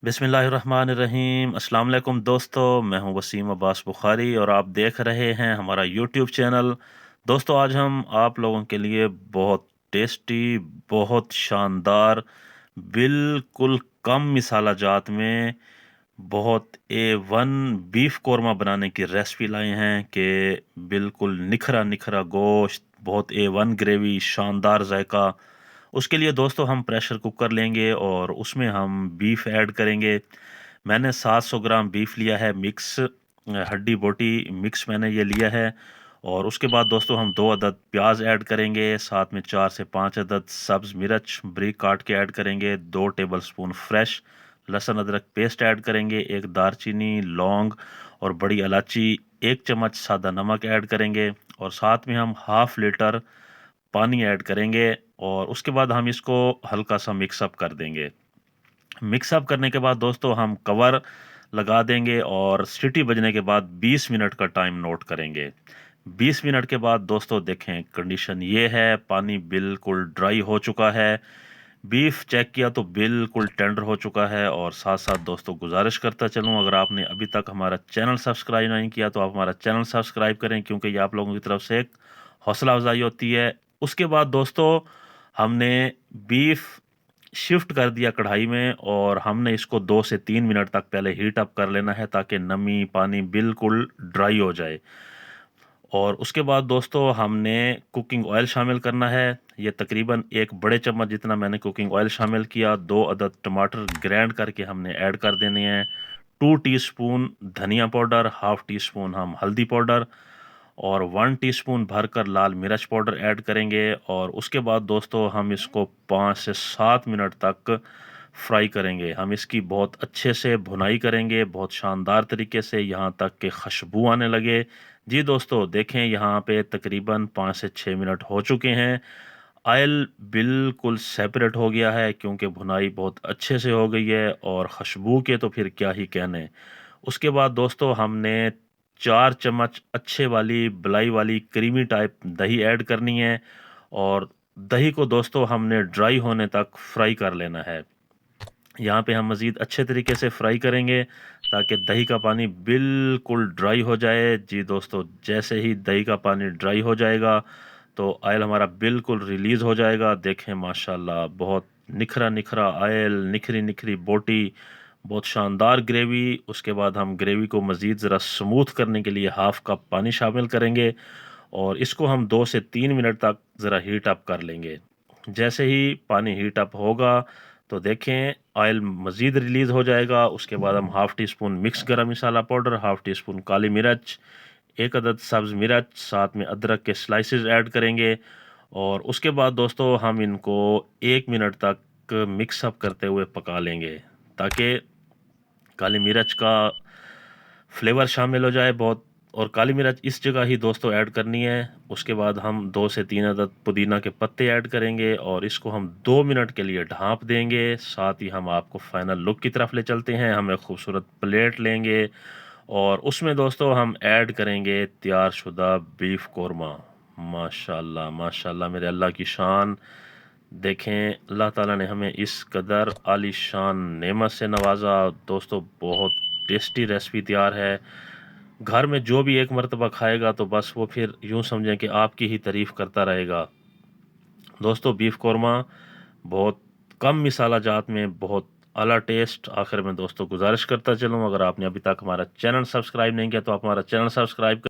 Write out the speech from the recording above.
बिस्मिल्लाहिर्रहमानिर्रहीम अस्सलाम वालेकुम दोस्तों, मैं हूं वसीम अब्बास बुखारी और आप देख रहे हैं हमारा यूट्यूब चैनल। दोस्तों आज हम आप लोगों के लिए बहुत टेस्टी, बहुत शानदार, बिल्कुल कम मिसाला जात में बहुत A1 बीफ कोरमा बनाने की रेसिपी लाए हैं कि बिल्कुल निखरा निखरा गोश्त, बहुत A1 ग्रेवी, शानदार जायका। उसके लिए दोस्तों हम प्रेशर कुकर लेंगे और उसमें हम बीफ ऐड करेंगे। मैंने 700 ग्राम बीफ लिया है मिक्स, हड्डी बोटी मिक्स मैंने ये लिया है। और उसके बाद दोस्तों हम 2 अदद प्याज ऐड करेंगे, साथ में 4 से 5 अदद सब्ज़ मिर्च ब्रीक काट के ऐड करेंगे, 2 टेबल स्पून फ्रेश लहसुन अदरक पेस्ट ऐड करेंगे, एक दारचीनी, लौंग और बड़ी इलायची, 1 चम्मच सादा नमक ऐड करेंगे और साथ में हम हाफ लीटर पानी ऐड करेंगे। और उसके बाद हम इसको हल्का सा मिक्सअप कर देंगे। मिक्सअप करने के बाद दोस्तों हम कवर लगा देंगे और सीटी बजने के बाद 20 मिनट का टाइम नोट करेंगे। 20 मिनट के बाद दोस्तों देखें कंडीशन ये है, पानी बिल्कुल ड्राई हो चुका है। बीफ चेक किया तो बिल्कुल टेंडर हो चुका है। और साथ साथ दोस्तों गुजारिश करता चलूं, अगर आपने अभी तक हमारा चैनल सब्सक्राइब नहीं किया तो आप हमारा चैनल सब्सक्राइब करें, क्योंकि ये आप लोगों की तरफ से एक हौसला अफजाई होती है। उसके बाद दोस्तों हमने बीफ शिफ्ट कर दिया कढ़ाई में और हमने इसको 2 से 3 मिनट तक पहले हीट अप कर लेना है ताकि नमी पानी बिल्कुल ड्राई हो जाए। और उसके बाद दोस्तों हमने कुकिंग ऑयल शामिल करना है। ये तकरीबन एक बड़े चम्मच जितना मैंने कुकिंग ऑयल शामिल किया। 2 अदद टमाटर ग्राइंड करके हमने ऐड कर देने हैं। 2 टीस्पून धनिया पाउडर, हाफ टी स्पून हम हल्दी पाउडर और 1 टीस्पून भरकर लाल मिर्च पाउडर ऐड करेंगे। और उसके बाद दोस्तों हम इसको 5 से 7 मिनट तक फ्राई करेंगे। हम इसकी बहुत अच्छे से भुनाई करेंगे, बहुत शानदार तरीके से, यहाँ तक कि खुशबू आने लगे। जी दोस्तों देखें यहाँ पे तकरीबन 5 से 6 मिनट हो चुके हैं। ऑयल बिल्कुल सेपरेट हो गया है क्योंकि भुनाई बहुत अच्छे से हो गई है और खुशबू के तो फिर क्या ही कहने। उसके बाद दोस्तों हमने 4 चम्मच अच्छे वाली बलाई वाली क्रीमी टाइप दही ऐड करनी है। और दही को दोस्तों हमने ड्राई होने तक फ्राई कर लेना है। यहाँ पे हम मज़ीद अच्छे तरीके से फ्राई करेंगे ताकि दही का पानी बिल्कुल ड्राई हो जाए। जी दोस्तों जैसे ही दही का पानी ड्राई हो जाएगा तो ऑयल हमारा बिल्कुल रिलीज़ हो जाएगा। देखें माशाल्लाह बहुत निखरा निखरा ऑयल, निखरी निखरी बोटी, बहुत शानदार ग्रेवी। उसके बाद हम ग्रेवी को मज़ीद ज़रा स्मूथ करने के लिए हाफ़ कप पानी शामिल करेंगे और इसको हम 2 से 3 मिनट तक ज़रा हीट अप कर लेंगे। जैसे ही पानी हीट अप होगा तो देखें ऑयल मज़ीद रिलीज़ हो जाएगा। उसके बाद हम हाफ़ टी स्पून मिक्स गरम मसाला पाउडर, हाफ़ टी स्पून काली मिर्च, 1 अदद सब्ज़ मिर्च, साथ में अदरक के स्लाइसेस ऐड करेंगे। और उसके बाद दोस्तों हम इनको 1 मिनट तक मिक्स अप करते हुए पका लेंगे ताकि काली मिर्च का फ्लेवर शामिल हो जाए बहुत। और काली मिर्च इस जगह ही दोस्तों ऐड करनी है। उसके बाद हम 2 से 3 अदद पुदीना के पत्ते ऐड करेंगे और इसको हम 2 मिनट के लिए ढाँप देंगे। साथ ही हम आपको फाइनल लुक की तरफ ले चलते हैं। हम एक खूबसूरत प्लेट लेंगे और उसमें दोस्तों हम ऐड करेंगे तैयारशुदा बीफ कोरमा। माशाल्लाह माशाल्लाह मेरे अल्लाह की शान। देखें अल्लाह ताला ने हमें इस कदर आलीशान नेमत से नवाजा। दोस्तों बहुत टेस्टी रेसिपी तैयार है। घर में जो भी एक मर्तबा खाएगा तो बस वो फिर यूं समझें कि आपकी ही तारीफ करता रहेगा। दोस्तों बीफ कोरमा बहुत कम मिसाला जात में बहुत आला टेस्ट। आखिर में दोस्तों गुजारिश करता चलूं, अगर आपने अभी तक हमारा चैनल सब्सक्राइब नहीं किया तो आप हमारा चैनल सब्सक्राइब